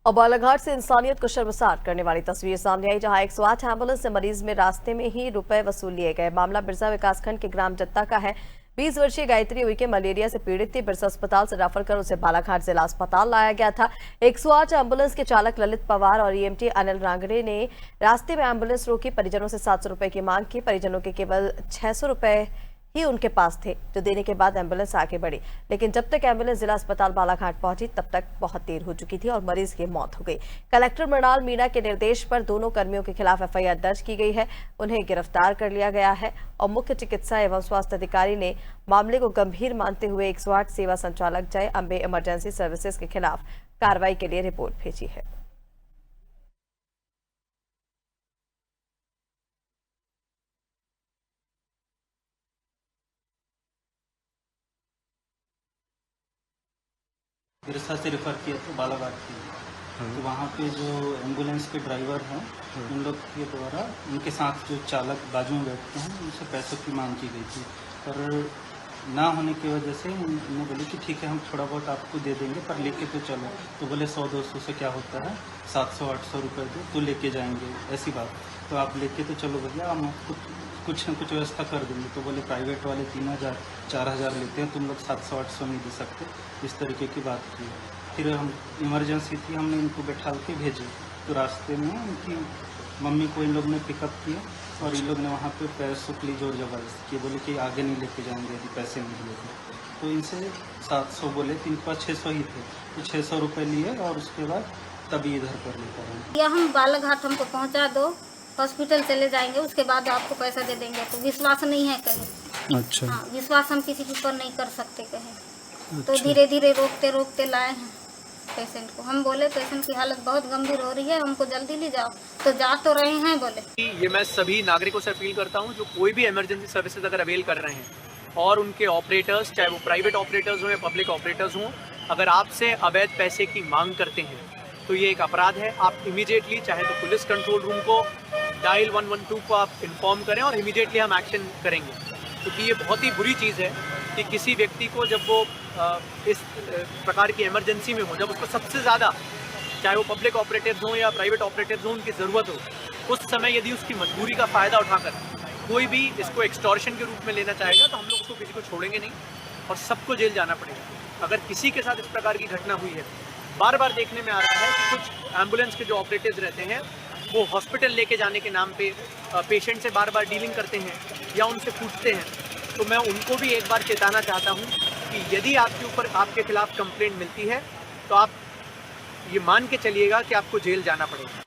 और बालाघाट से इंसानियत को शर्मसार करने वाली तस्वीर सामने आई, जहां 108 एम्बुलेंस से मरीज में रास्ते में ही रुपए वसूल लिए गए। मामला बिरसा विकासखंड के ग्राम जत्ता का है। 20 वर्षीय गायत्री उइके मलेरिया से पीड़ित थी। बिरसा अस्पताल से रेफर कर उसे बालाघाट जिला अस्पताल लाया गया था। 108 एम्बुलेंस के चालक ललित पवार और ईएमटी अनिल रांगड़े ने रास्ते में एम्बुलेंस रोकी। परिजनों से 700 रुपए की मांग की। परिजनों के केवल 600 रुपए ही उनके पास थे, जो देने के बाद एम्बुलेंस आगे बढ़ी। लेकिन जब तक एम्बुलेंस जिला अस्पताल बालाघाट पहुंची तब तक बहुत देर हो चुकी थी और मरीज की मौत हो गई। कलेक्टर मृणाल मीणा के निर्देश पर दोनों कर्मियों के खिलाफ एफआईआर दर्ज की गई है। उन्हें गिरफ्तार कर लिया गया है और मुख्य चिकित्सा एवं स्वास्थ्य अधिकारी ने मामले को गंभीर मानते हुए 108 सेवा संचालक जय अंबे इमरजेंसी सर्विसेज के खिलाफ कार्रवाई के लिए रिपोर्ट भेजी है। बिरसा से रेफ़र किया था बालाघाट की। तो वहाँ पे जो एम्बुलेंस के ड्राइवर हैं उन लोग के द्वारा उनके साथ जो चालक बाजू में बैठते हैं उनसे पैसों की मांग की गई थी, पर ना होने की वजह से उन्होंने बोले कि ठीक है हम थोड़ा बहुत आपको दे देंगे पर लेके तो चलो। तो बोले 100-200 से क्या होता है, 700-800 रुपये दो तो लेके जाएंगे, ऐसी बात। तो आप लेके तो चलो भैया, हम आपको कुछ न कुछ व्यवस्था कर देंगे। तो बोले प्राइवेट वाले 3000-4000 लेते हैं, तुम लोग 700-800 नहीं दे सकते, इस तरीके की बात की। फिर हम इमरजेंसी थी, हमने इनको बैठा के भेजे। तो रास्ते में उनकी मम्मी को इन लोग ने पिकअप किया और इन लोग ने वहाँ पे पैसों के लिए जोर जबरदस्ती की, बोले कि आगे नहीं लेके जाएंगे यदि पैसे नहीं लेते। तो इनसे 700 बोले, तो इनके पास 600 ही थे, तो 600 रुपये लिए और उसके बाद तभी इधर पर लेकर आए। या हम बालाघाट हमको पहुँचा दो, हॉस्पिटल चले जाएंगे, उसके बाद आपको पैसा दे देंगे। तो विश्वास नहीं है कहे। अच्छा। हाँ, विश्वास हम किसी के ऊपर नहीं कर सकते कहे। अच्छा। तो धीरे धीरे रोकते रोकते लाए हैं पेशेंट को। हम बोले पेशेंट की हालत बहुत गंभीर हो रही है, हमको जल्दी ले जाओ। तो जा तो रहे हैं बोले। ये मैं सभी नागरिकों से अपील करता हूँ जो कोई भी इमरजेंसी सर्विसेज अगर अवेल कर रहे हैं और उनके ऑपरेटर्स, चाहे वो प्राइवेट ऑपरेटर्स हों या पब्लिक ऑपरेटर्स हों, अगर आपसे अवैध पैसे की मांग करते हैं तो ये एक अपराध है। आप इमीडिएटली चाहे तो पुलिस कंट्रोल रूम को, डायल 112 को आप इन्फॉर्म करें और इमीडिएटली हम एक्शन करेंगे, क्योंकि ये बहुत ही बुरी चीज़ है कि किसी व्यक्ति को जब वो इस प्रकार की इमरजेंसी में हो, जब उसको सबसे ज़्यादा, चाहे वो पब्लिक ऑपरेटर्स हों या प्राइवेट ऑपरेटर्स हों, उनकी ज़रूरत हो, उस समय यदि उसकी मजबूरी का फ़ायदा उठाकर कोई भी इसको एक्सटॉर्शन के रूप में लेना चाहेगा तो हम लोग उसको किसी को छोड़ेंगे नहीं और सबको जेल जाना पड़ेगा। अगर किसी के साथ इस प्रकार की घटना हुई है, बार बार देखने में आ रहा है कि कुछ एम्बुलेंस के जो ऑपरेटर्स रहते हैं वो हॉस्पिटल लेके जाने के नाम पे पेशेंट से बार बार डीलिंग करते हैं या उनसे पूछते हैं। तो मैं उनको भी एक बार चेताना चाहता हूँ कि यदि आपके ऊपर, आपके खिलाफ कंप्लेंट मिलती है तो आप ये मान के चलिएगा कि आपको जेल जाना पड़ेगा।